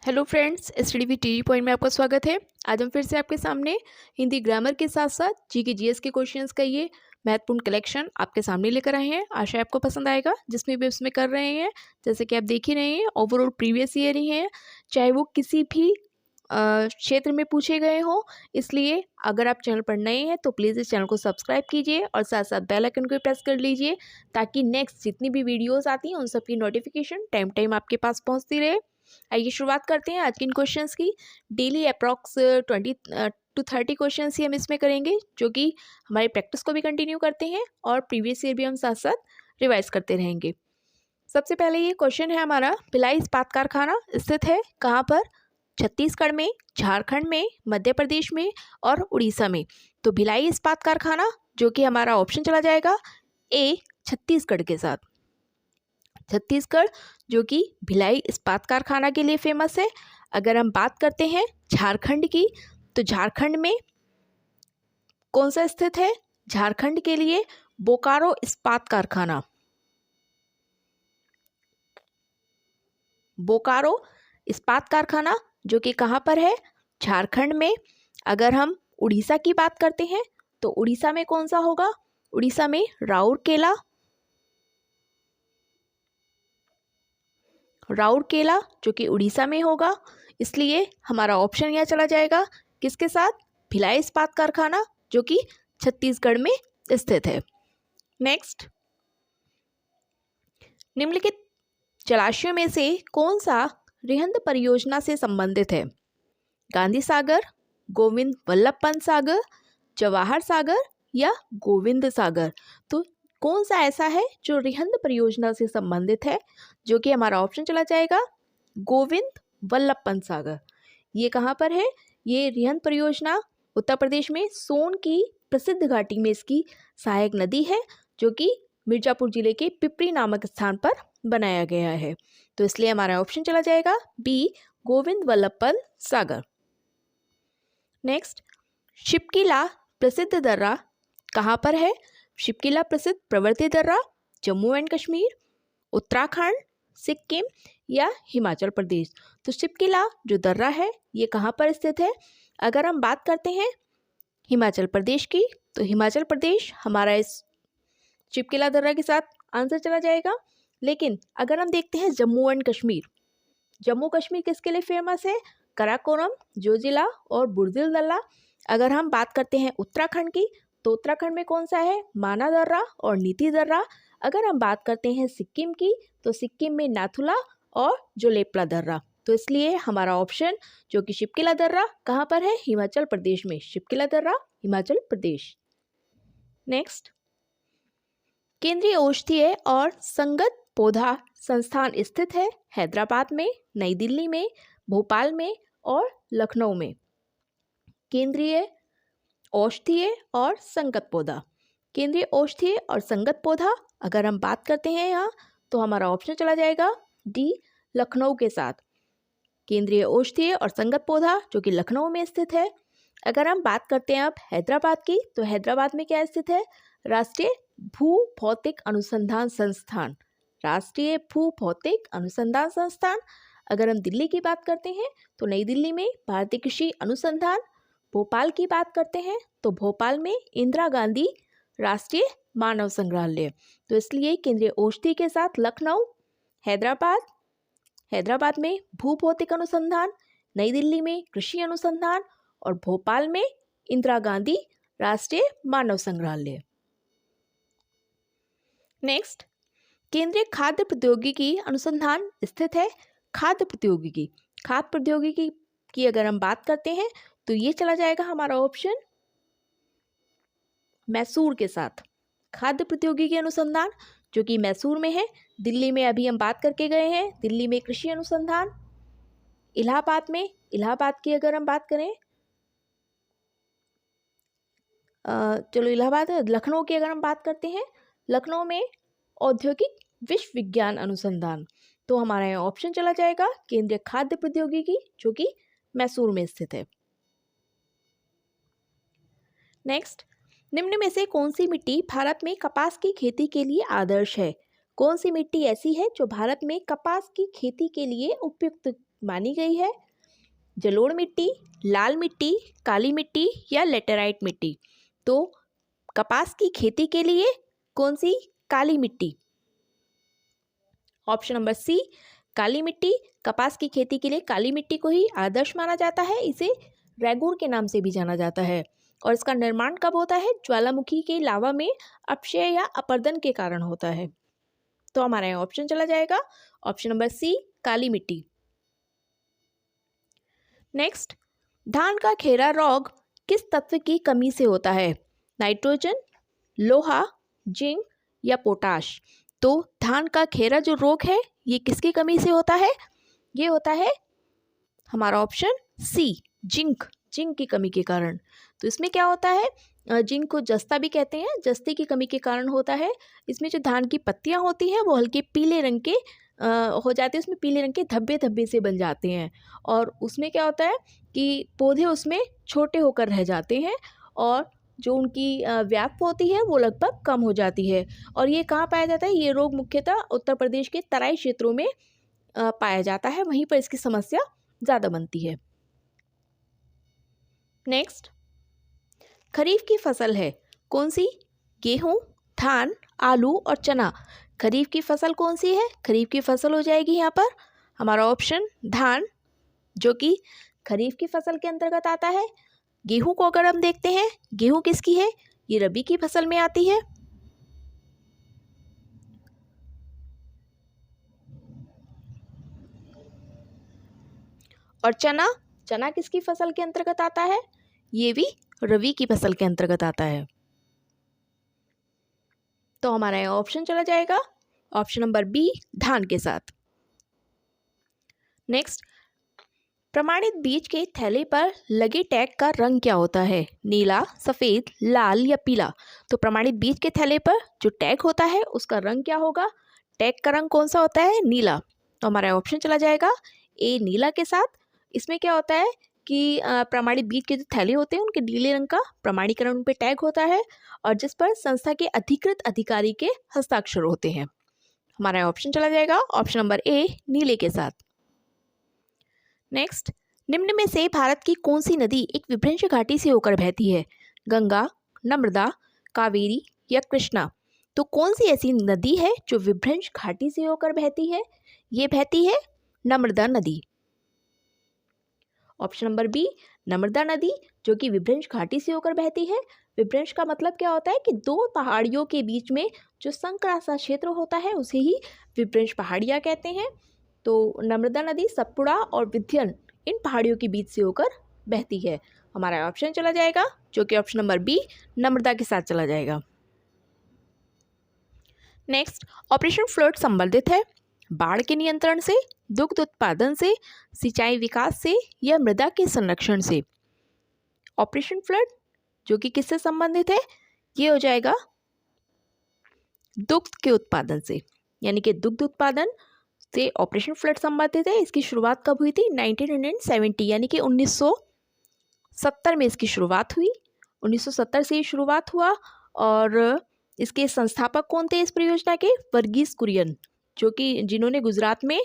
Hello friends, study with T point में आपका स्वागत है। आज हम फिर से आपके सामने हिंदी ग्रामर के साथ साथ जी के जीएस के क्वेश्चंस का ये महत्वपूर्ण कलेक्शन आपके सामने लेकर आए हैं। आशा है आपको पसंद आएगा। जिसमें भी उसमें कर रहे हैं, जैसे कि आप देख ही रहे हैं, ओवरऑल प्रीवियस ईयर ही है, चाहे वो किसी भी क्षेत्र में पूछे गए हों। इसलिए अगर आप चैनल पर नए हैं तो प्लीज़ इस चैनल को सब्सक्राइब कीजिए और साथ साथ बेल आइकन को प्रेस कर लीजिए, ताकि नेक्स्ट जितनी भी वीडियोस आती हैं उन सब की नोटिफिकेशन टाइम टाइम आपके पास पहुंचती रहे। आइए शुरुआत करते हैं आज के इन क्वेश्चंस की। डेली अप्रॉक्स 20 to 30 क्वेश्चन ही हम इसमें करेंगे, जो कि हमारी प्रैक्टिस को भी कंटिन्यू करते हैं और प्रीवियस ईयर भी हम साथ साथ रिवाइज करते रहेंगे। सबसे पहले ये क्वेश्चन है हमारा, भिलाई इस्पात कारखाना स्थित है कहाँ पर? छत्तीसगढ़ में, झारखंड में, मध्य प्रदेश में और उड़ीसा में। तो भिलाई इस्पात कारखाना, जो कि हमारा ऑप्शन चला जाएगा ए, छत्तीसगढ़ के साथ। छत्तीसगढ़ जो कि भिलाई इस्पात कारखाना के लिए फेमस है। अगर हम बात करते हैं झारखंड की, तो झारखंड में कौन सा स्थित है? झारखंड के लिए बोकारो इस्पात कारखाना। बोकारो इस्पात कारखाना जो कि कहाँ पर है? झारखंड में। अगर हम उड़ीसा की बात करते हैं तो उड़ीसा में कौन सा होगा? उड़ीसा में राउरकेला। राउरकेला जो कि उड़ीसा में होगा। इसलिए हमारा ऑप्शन यहाँ चला जाएगा किसके साथ? भिलाई इस्पात कारखाना जो कि छत्तीसगढ़ में स्थित है। नेक्स्ट, निम्नलिखित जलाशयों में से कौन सा रिहंद परियोजना से संबंधित है? गांधी सागर, गोविंद वल्लभ पंत सागर, जवाहर सागर या गोविंद सागर। तो कौन सा ऐसा है जो रिहंद परियोजना से संबंधित है? जो कि हमारा ऑप्शन चला जाएगा गोविंद वल्लभ पंत सागर। ये कहाँ पर है? ये रिहंद परियोजना उत्तर प्रदेश में सोन की प्रसिद्ध घाटी में इसकी सहायक नदी है, जो कि मिर्जापुर जिले के पिपरी नामक स्थान पर बनाया गया है। तो इसलिए हमारा ऑप्शन चला जाएगा बी, गोविंद वल्लभ पंत सागर। नेक्स्ट, शिपकिला प्रसिद्ध दर्रा कहाँ पर है? शिपकिला प्रसिद्ध प्रवृत्ति दर्रा जम्मू एंड कश्मीर, उत्तराखंड, सिक्किम या हिमाचल प्रदेश। तो शिपकिला जो दर्रा है ये कहाँ पर स्थित है? अगर हम बात करते हैं हिमाचल प्रदेश की, तो हिमाचल प्रदेश हमारा इस शिपकिला दर्रा के साथ आंसर चला जाएगा। लेकिन अगर हम देखते हैं जम्मू एंड कश्मीर, जम्मू कश्मीर किसके लिए फेमस है? कराकोरम, जोजिला और बुर्जिल दर्रा। अगर हम बात करते हैं उत्तराखंड की, तो उत्तराखंड में कौन सा है? माना दर्रा और नीति दर्रा। अगर हम बात करते हैं सिक्किम की, तो सिक्किम में नाथुला और जोलेपला दर्रा। तो इसलिए हमारा ऑप्शन जो कि शिपकिला दर्रा कहाँ पर है? हिमाचल प्रदेश में। शिपकिला दर्रा हिमाचल प्रदेश। नेक्स्ट, केंद्रीय औषधीय और संगत पौधा संस्थान स्थित है हैदराबाद में, नई दिल्ली में, भोपाल में और लखनऊ में। केंद्रीय औषधीय और संगत पौधा, केंद्रीय औषधीय और संगत पौधा अगर हम बात करते हैं यहाँ, तो हमारा ऑप्शन चला जाएगा डी, लखनऊ के साथ। केंद्रीय औषधीय और संगत पौधा जो कि लखनऊ में स्थित है। अगर हम बात करते हैं अब हैदराबाद की, तो हैदराबाद में क्या स्थित है? राष्ट्रीय भू भौतिक अनुसंधान संस्थान। राष्ट्रीय भू भौतिक अनुसंधान संस्थान। अगर हम दिल्ली की बात करते हैं तो नई दिल्ली में भारतीय कृषि अनुसंधान। भोपाल की बात करते हैं तो भोपाल में इंदिरा गांधी राष्ट्रीय मानव संग्रहालय। तो इसलिए केंद्रीय औषधि के साथ लखनऊ, हैदराबाद, हैदराबाद में भू भौतिक अनुसंधान, नई दिल्ली में कृषि अनुसंधान और भोपाल में इंदिरा गांधी राष्ट्रीय मानव संग्रहालय। नेक्स्ट, केंद्रीय खाद्य प्रौद्योगिकी अनुसंधान स्थित है खाद्य प्रौद्योगिकी। खाद्य प्रौद्योगिकी की अगर हम बात करते हैं तो ये चला जाएगा हमारा ऑप्शन मैसूर के साथ। खाद्य प्रौद्योगिकी अनुसंधान जो कि मैसूर में है। दिल्ली में अभी हम बात करके गए हैं, दिल्ली में कृषि अनुसंधान। इलाहाबाद में, इलाहाबाद की अगर हम बात करें, चलो इलाहाबाद, लखनऊ की अगर हम बात करते हैं, लखनऊ में औद्योगिक विश्वविज्ञान अनुसंधान। तो हमारा यहाँ ऑप्शन चला जाएगा केंद्रीय खाद्य प्रौद्योगिकी जो कि मैसूर में स्थित है। नेक्स्ट, निम्न में से कौन सी मिट्टी भारत में कपास की खेती के लिए आदर्श है? कौन सी मिट्टी ऐसी है जो भारत में कपास की खेती के लिए उपयुक्त मानी गई है? जलोढ़ मिट्टी, लाल मिट्टी, काली मिट्टी या लेटेराइट मिट्टी? तो कपास की खेती के लिए कौन सी? काली मिट्टी। ऑप्शन नंबर सी, काली मिट्टी। कपास की खेती के लिए काली मिट्टी को ही आदर्श माना जाता है। इसे रैगूर के नाम से भी जाना जाता है। और इसका निर्माण कब होता है? ज्वालामुखी के लावा में अपक्षय या अपर्दन के कारण होता है। तो हमारा यहाँ ऑप्शन चला जाएगा ऑप्शन नंबर सी, काली मिट्टी। नेक्स्ट, धान का खेरा रोग किस तत्व की कमी से होता है? नाइट्रोजन, लोहा, जिंक या पोटाश? तो धान का खेरा जो रोग है ये किसकी कमी से होता है? ये होता है हमारा ऑप्शन सी, जिंक की कमी के कारण। तो इसमें क्या होता है? जिंक को जस्ता भी कहते हैं, जस्ते की कमी के कारण होता है। इसमें जो धान की पत्तियां होती हैं वो हल्के पीले रंग के हो जाते हैं, उसमें पीले रंग के धब्बे धब्बे से बन जाते हैं। और उसमें क्या होता है कि पौधे उसमें छोटे होकर रह जाते हैं और जो उनकी व्याप्त होती है वो लगभग कम हो जाती है। और ये कहाँ पाया जाता है? ये रोग मुख्यतः उत्तर प्रदेश के तराई क्षेत्रों में पाया जाता है, वहीं पर इसकी समस्या ज़्यादा बनती है। नेक्स्ट, खरीफ की फसल है कौन सी? गेहूं, धान, आलू और चना। खरीफ की फसल कौन सी है? खरीफ की फसल हो जाएगी यहाँ पर हमारा ऑप्शन धान, जो कि खरीफ की फसल के अंतर्गत आता है। गेहूं को अगर हम देखते हैं, गेहूं किसकी है? ये रबी की फसल में आती है। और चना किसकी फसल के अंतर्गत आता है? ये भी रबी की फसल के अंतर्गत आता है। तो हमारा यहाँ ऑप्शन चला जाएगा ऑप्शन नंबर बी, धान के साथ। नेक्स्ट, प्रमाणित बीज के थैले पर लगे टैग का रंग क्या होता है? नीला, सफ़ेद, लाल या पीला? तो प्रमाणित बीज के थैले पर जो टैग होता है उसका रंग क्या होगा? टैग का रंग कौन सा होता है? नीला। तो हमारा ऑप्शन चला जाएगा ए, नीला के साथ। इसमें क्या होता है कि प्रमाणित बीज के जो थैले होते हैं उनके नीले रंग का प्रमाणीकरण उन पर टैग होता है और जिस पर संस्था के अधिकृत अधिकारी के हस्ताक्षर होते हैं। हमारा ऑप्शन चला जाएगा ऑप्शन नंबर ए, नीले के साथ। नेक्स्ट, निम्न में से भारत की कौन सी नदी एक विभ्रंश घाटी से होकर बहती है? गंगा, नर्मदा, कावेरी या कृष्णा? तो कौन सी ऐसी नदी है जो विभ्रंश घाटी से होकर बहती है? ये बहती है नर्मदा नदी। ऑप्शन नंबर बी, नर्मदा नदी, जो कि विभ्रंश घाटी से होकर बहती है। विभ्रंश का मतलब क्या होता है कि दो पहाड़ियों के बीच में जो संकरा सा क्षेत्र होता है उसे ही विभ्रंश पहाड़ियाँ कहते हैं। तो नर्मदा नदी सतपुड़ा और विंध्य इन पहाड़ियों के बीच से होकर बहती है। हमारा ऑप्शन चला जाएगा जो कि ऑप्शन नंबर बी, नर्मदा के साथ चला जाएगा। नेक्स्ट, ऑपरेशन फ्लड संबंधित है बाढ़ के नियंत्रण से, दुग्ध उत्पादन से, सिंचाई विकास से या मृदा के संरक्षण से? ऑपरेशन फ्लड जो कि किससे संबंधित है? ये हो जाएगा दुग्ध के उत्पादन से, यानी कि दुग्ध उत्पादन से ऑपरेशन फ्लड संबंधित है। इसकी शुरुआत कब हुई थी? 1970, यानी कि 1970 में इसकी शुरुआत हुई। 1970 से ये शुरुआत हुआ और इसके संस्थापक कौन थे इस परियोजना के? वर्गीस कुरियन, जो कि जिन्होंने गुजरात में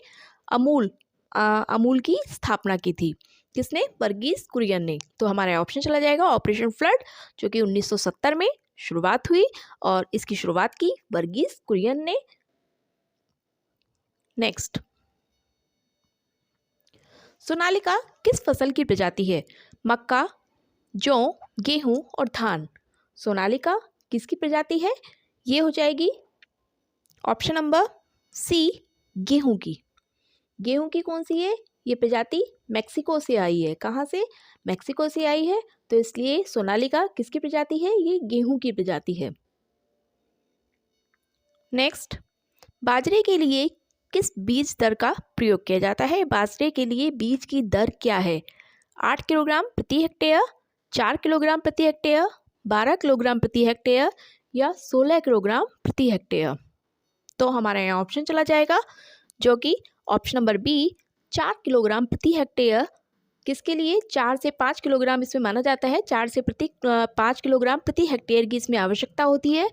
अमूल की स्थापना की थी। किसने? वर्गीस कुरियन ने। तो हमारा ऑप्शन चला जाएगा ऑपरेशन फ्लड, जो कि 1970 में शुरुआत हुई और इसकी शुरुआत की वर्गीस कुरियन ने। नेक्स्ट, सोनालिका किस फसल की प्रजाति है? मक्का, जौ, गेहूं और धान। सोनालिका किसकी प्रजाति है? ये हो जाएगी ऑप्शन नंबर सी, गेहूं की। गेहूं की कौन सी है ये प्रजाति? मैक्सिको से आई है। कहाँ से? मैक्सिको से आई है, तो इसलिए सोनालिका किसकी प्रजाति है? ये गेहूं की प्रजाति है। नेक्स्ट, बाजरे के लिए किस बीज दर का प्रयोग किया जाता है? बाजरे के लिए बीज की दर क्या है? 8 किलोग्राम प्रति हेक्टेयर, 4 किलोग्राम प्रति हेक्टेयर, 12 किलोग्राम प्रति हेक्टेयर या 16 किलोग्राम प्रति हेक्टेयर? तो हमारा यहाँ ऑप्शन चला जाएगा जो कि ऑप्शन नंबर बी, 4 किलोग्राम प्रति हेक्टेयर किसके लिए 4 से 5 किलोग्राम इसमें माना जाता है। 4 से 5 किलोग्राम प्रति हेक्टेयर की इसमें आवश्यकता होती है।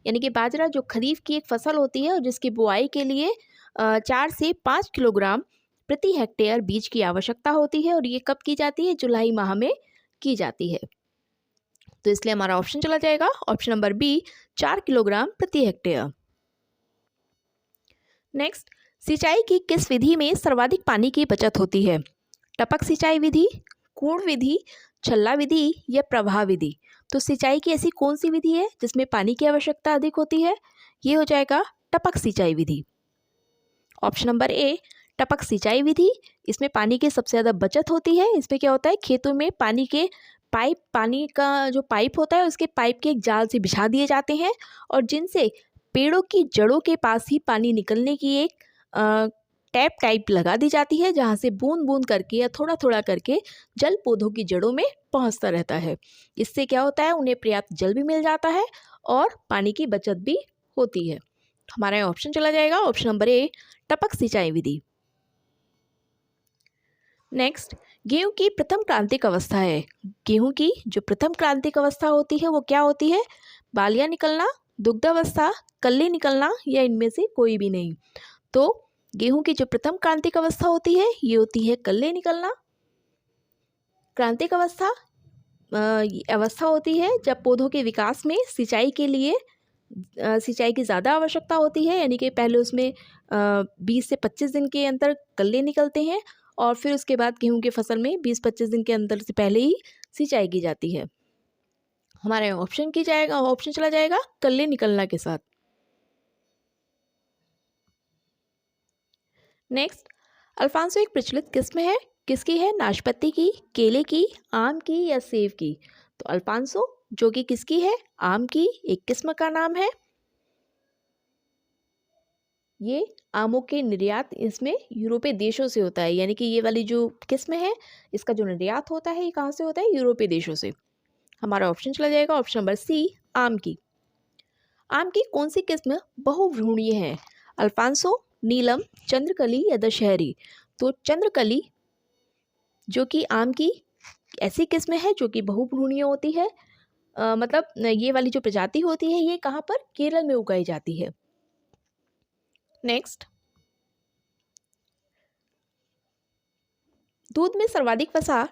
यानी कि बाजरा जो खरीफ की एक फसल होती है और जिसकी बुआई के लिए 4 से 5 किलोग्राम प्रति हेक्टेयर बीज की आवश्यकता होती है और ये कब की जाती है, जुलाई माह में की जाती है। तो इसलिए हमारा ऑप्शन चला जाएगा ऑप्शन नंबर बी, 4 किलोग्राम प्रति हेक्टेयर। नेक्स्ट, सिंचाई की किस विधि में सर्वाधिक पानी की बचत होती है। टपक सिंचाई विधि, कूर्ण विधि, छल्ला विधि या प्रवाह विधि। तो सिंचाई की ऐसी कौन सी विधि है जिसमें पानी की आवश्यकता अधिक होती है, ये हो जाएगा टपक सिंचाई विधि। ऑप्शन नंबर ए, टपक सिंचाई विधि। इसमें पानी की सबसे ज़्यादा बचत होती है। इसमें क्या होता है, खेतों में पानी का जो पाइप होता है उसके पाइप के एक जाल से बिछा दिए जाते हैं और जिनसे पेड़ों की जड़ों के पास ही पानी निकलने की एक टैप टाइप लगा दी जाती है, जहाँ से बूंद बूंद करके या थोड़ा थोड़ा करके जल पौधों की जड़ों में पहुँचता रहता है। इससे क्या होता है, उन्हें पर्याप्त जल भी मिल जाता है और पानी की बचत भी होती है। हमारा यहाँ ऑप्शन चला जाएगा ऑप्शन नंबर ए, टपक सिंचाई विधि। नेक्स्ट, गेहूं की प्रथम क्रांतिक अवस्था है। गेहूं की जो प्रथम क्रांतिक अवस्था होती है वो क्या होती है, बालियां निकलना, दुग्धावस्था, कल्ले निकलना या इनमें से कोई भी नहीं। तो गेहूं की जो प्रथम क्रांतिक अवस्था होती है ये होती है कल्ले निकलना। क्रांतिक अवस्था होती है जब पौधों के विकास में सिंचाई के लिए सिंचाई की ज़्यादा आवश्यकता होती है, यानी कि पहले उसमें 20 से 25 दिन के अंदर कल्ले निकलते हैं और फिर उसके बाद गेहूं की फसल में 20-25 दिन के अंदर से पहले ही सिंचाई की जाती है। हमारे ऑप्शन चला जाएगा कल्ले निकलना के साथ। नेक्स्ट, अल्फांसो एक प्रचलित किस्म है, किसकी है, नाशपाती की, केले की, आम की या सेब की। तो अल्फांसो जो कि किसकी है, आम की एक किस्म का नाम है। ये आमों के निर्यात इसमें यूरोपीय देशों से होता है, यानी कि ये वाली जो किस्म है इसका जो निर्यात होता है ये कहाँ से होता है, यूरोपीय देशों से। हमारा ऑप्शन चला जाएगा ऑप्शन नंबर सी, आम की। आम की कौन सी किस्म बहुभ्रूणीय है, अल्फांसो, नीलम, चंद्रकली या दशहरी। तो चंद्रकली जो कि आम की ऐसी किस्म है जो कि बहुभ्रूणीय होती है। मतलब ये वाली जो प्रजाति होती है ये कहाँ पर, केरल में उगाई जाती है। नेक्स्ट, दूध में सर्वाधिक वसा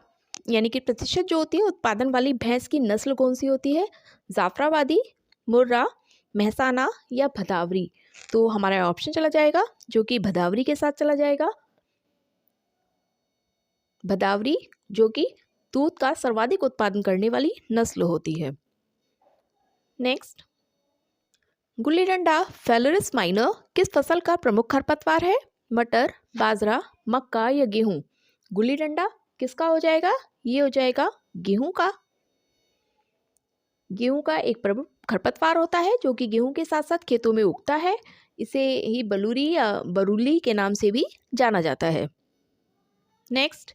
यानी कि प्रतिशत जो होती है उत्पादन वाली भैंस की नस्ल कौन सी होती है, जाफराबादी, मुर्रा, महसाना या भदावरी। तो हमारा ऑप्शन चला जाएगा जो कि भदावरी के साथ चला जाएगा। भदावरी जो कि दूध का सर्वाधिक उत्पादन करने वाली नस्ल होती है। नेक्स्ट, गुल्ली डंडा फेलोरिस माइनर किस फसल का प्रमुख खरपतवार है, मटर, बाजरा, मक्का या गेहूं। गुल्ली डंडा किसका हो जाएगा, ये हो जाएगा गेहूं का। गेहूं का एक प्रमुख खरपतवार होता है जो कि गेहूं के साथ साथ खेतों में उगता है। इसे ही बलूरी या बरूली के नाम से भी जाना जाता है। नेक्स्ट,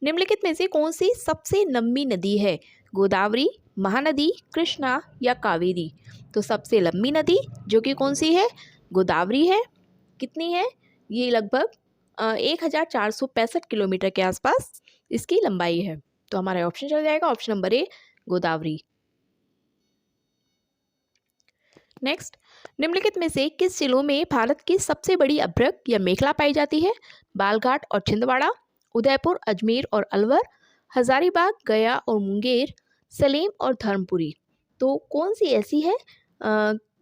निम्नलिखित में से कौन सी सबसे लंबी नदी है, गोदावरी, महानदी, कृष्णा या कावेरी। तो सबसे लंबी नदी जो कि कौन सी है, गोदावरी है। कितनी है, ये लगभग 1465 किलोमीटर के आसपास इसकी लंबाई है। तो हमारा ऑप्शन चल जाएगा option number A, Godavari. Next, निम्नलिखित में से किस जिलों में भारत की सबसे बड़ी अभ्रक या मेखला पाई जाती है, बालघाट और छिंदवाड़ा, उदयपुर, अजमेर और अलवर, हजारीबाग, गया और मुंगेर, सलेम और धर्मपुरी। तो कौन सी ऐसी है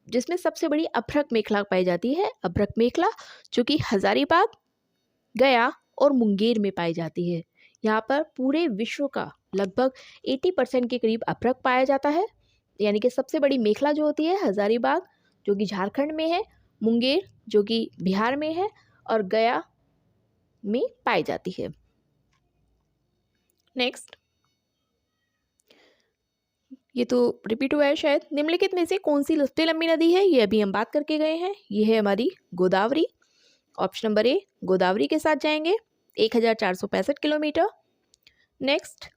जिसमें सबसे बड़ी अभ्रक मेखला पाई जाती है, अभ्रक मेखला जो कि हजारीबाग, गया और मुंगेर में पाई जाती है। यहाँ पर पूरे विश्व का लगभग 80% के करीब अभ्रक पाया जाता है। यानी कि सबसे बड़ी मेखला जो होती है हजारीबाग जो कि झारखंड में है, मुंगेर जो कि बिहार में है और गया में पाई जाती है। नेक्स्ट, ये तो रिपीट हुआ है शायद। निम्नलिखित में से कौन सी सबसे लंबी नदी है, ये अभी हम बात करके गए हैं, ये है हमारी Godavari. Option number A, Godavari के साथ जाएंगे, 1465 किलोमीटर। नेक्स्ट,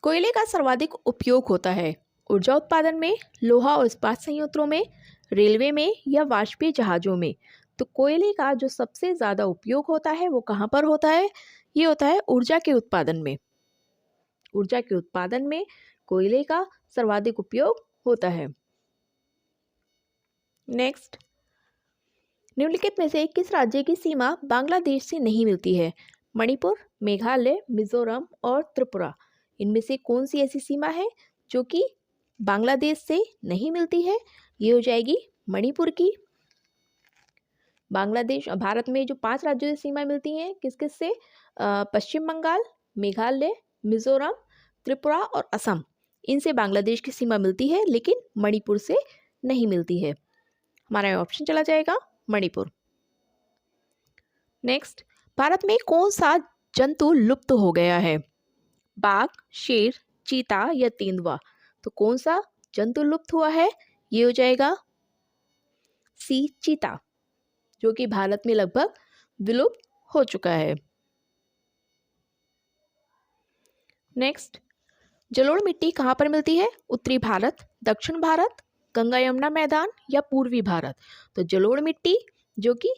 कोयले का सर्वाधिक उपयोग होता है ऊर्जा उत्पादन में, लोहा और इस्पात संयंत्रों में, रेलवे में या वाष्पीय जहाजों में। तो कोयले का जो सबसे ज़्यादा उपयोग होता है वो कहाँ पर होता है? ये होता है ऊर्जा के उत्पादन में। ऊर्जा के उत्पादन में कोयले का सर्वाधिक उपयोग होता है। नेक्स्ट, निम्नलिखित में से किस राज्य की सीमा बांग्लादेश से नहीं मिलती है? मणिपुर, मेघालय, मिजोरम और त्रिपुरा। इनमें से कौन सी ऐसी सीमा है जो कि बांग्लादेश से नहीं मिलती है? ये हो जाएगी मणिपुर की। बांग्लादेश भारत में जो 5 राज्यों से सीमा मिलती हैं किस किस से? पश्चिम बंगाल, मेघालय, मिजोरम, त्रिपुरा और असम। इनसे बांग्लादेश की सीमा मिलती है, लेकिन मणिपुर से नहीं मिलती है। हमारा ऑप्शन चला जाएगा मणिपुर। नेक्स्ट, भारत में कौन सा जंतु लुप्त हो गया है? बाघ, शेर, चीता या तेंदुआ। तो कौन सा जंतु लुप्त हुआ है? ये हो जाएगा सी, चीता, जो कि भारत में लगभग विलुप्त हो चुका है। नेक्स्ट, जलोढ़ मिट्टी कहाँ पर मिलती है? उत्तरी भारत, दक्षिण भारत, गंगा यमुना मैदान या पूर्वी भारत। तो जलोढ़ मिट्टी जो कि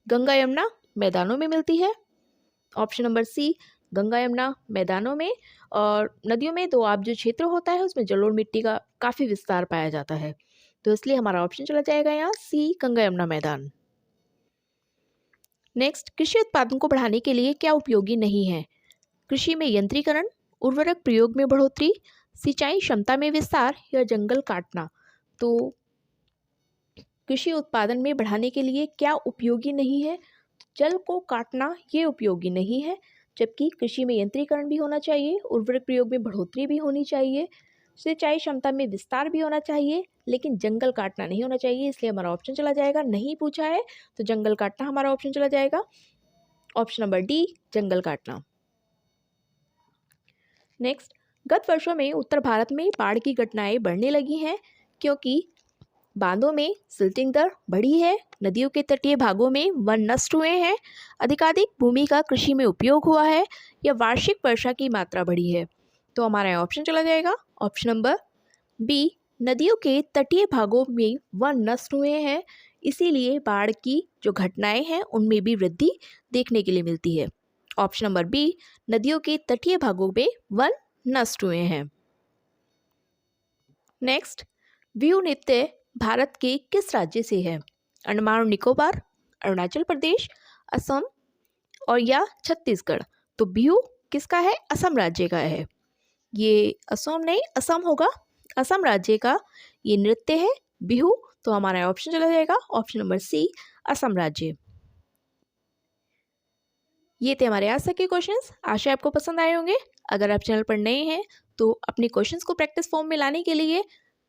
गंगा यमुना मैदानों में मिलती है। Option number C, Ganga Yamuna मैदानों में। और नदियों में दोआब जो क्षेत्र होता है उसमें जलोढ़ मिट्टी का काफ़ी विस्तार पाया जाता है, तो इसलिए हमारा ऑप्शन चला जाएगा यहाँ सी, गंगा यमुना मैदान। नेक्स्ट, कृषि उत्पादन को बढ़ाने के लिए क्या उपयोगी नहीं है? कृषि में यंत्रीकरण, उर्वरक प्रयोग में बढ़ोतरी, सिंचाई क्षमता में विस्तार या जंगल काटना। तो कृषि उत्पादन में बढ़ाने के लिए क्या उपयोगी नहीं है? जल को काटना ये उपयोगी नहीं है, जबकि कृषि में यंत्रीकरण भी होना चाहिए, उर्वरक प्रयोग में बढ़ोतरी भी होनी चाहिए, सिंचाई क्षमता में विस्तार भी होना चाहिए, लेकिन जंगल काटना नहीं होना चाहिए। इसलिए हमारा ऑप्शन चला जाएगा, नहीं पूछा है तो जंगल काटना हमारा ऑप्शन चला जाएगा। ऑप्शन नंबर डी, जंगल काटना। नेक्स्ट, गत वर्षों में उत्तर भारत में बाढ़ की घटनाएं बढ़ने लगी हैं क्योंकि बांधों में सिल्टिंग दर बढ़ी है, नदियों के तटीय भागों में वन नष्ट हुए हैं, अधिकाधिक भूमि का कृषि में उपयोग हुआ है या वार्षिक वर्षा की मात्रा बढ़ी है। तो हमारा ऑप्शन चला जाएगा ऑप्शन नंबर बी, नदियों के तटीय भागों में वन नष्ट हुए हैं, इसीलिए बाढ़ की जो घटनाएं हैं उनमें भी वृद्धि देखने के लिए मिलती है। ऑप्शन नंबर बी, नदियों के तटीय भागों में वन नष्ट हुए हैं। नेक्स्ट, बिहू नृत्य भारत के किस राज्य से है? अंडमान और निकोबार, अरुणाचल प्रदेश, असम और या छत्तीसगढ़। तो बिहू किसका है? असम राज्य का है। ये असम नहीं, असम होगा, असम राज्य का ये नृत्य है बिहू। तो हमारा ऑप्शन चला जाएगा ऑप्शन नंबर सी, असम राज्य। ये थे हमारे आज तक के क्वेश्चंस। आशा आपको पसंद आए होंगे। अगर आप चैनल पर नए हैं तो अपने क्वेश्चंस को प्रैक्टिस फॉर्म में लाने के लिए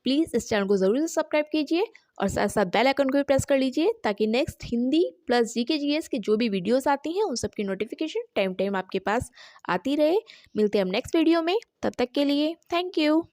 प्लीज़ इस चैनल को ज़रूर से सब्सक्राइब कीजिए और साथ साथ बेल आइकन को भी प्रेस कर लीजिए, ताकि next Hindi plus GK GS की जो भी वीडियोस आती हैं उन सब की नोटिफिकेशन टाइम टाइम आपके पास आती रहे। मिलते हैं हम नेक्स्ट वीडियो में, तब तक के लिए थैंक यू।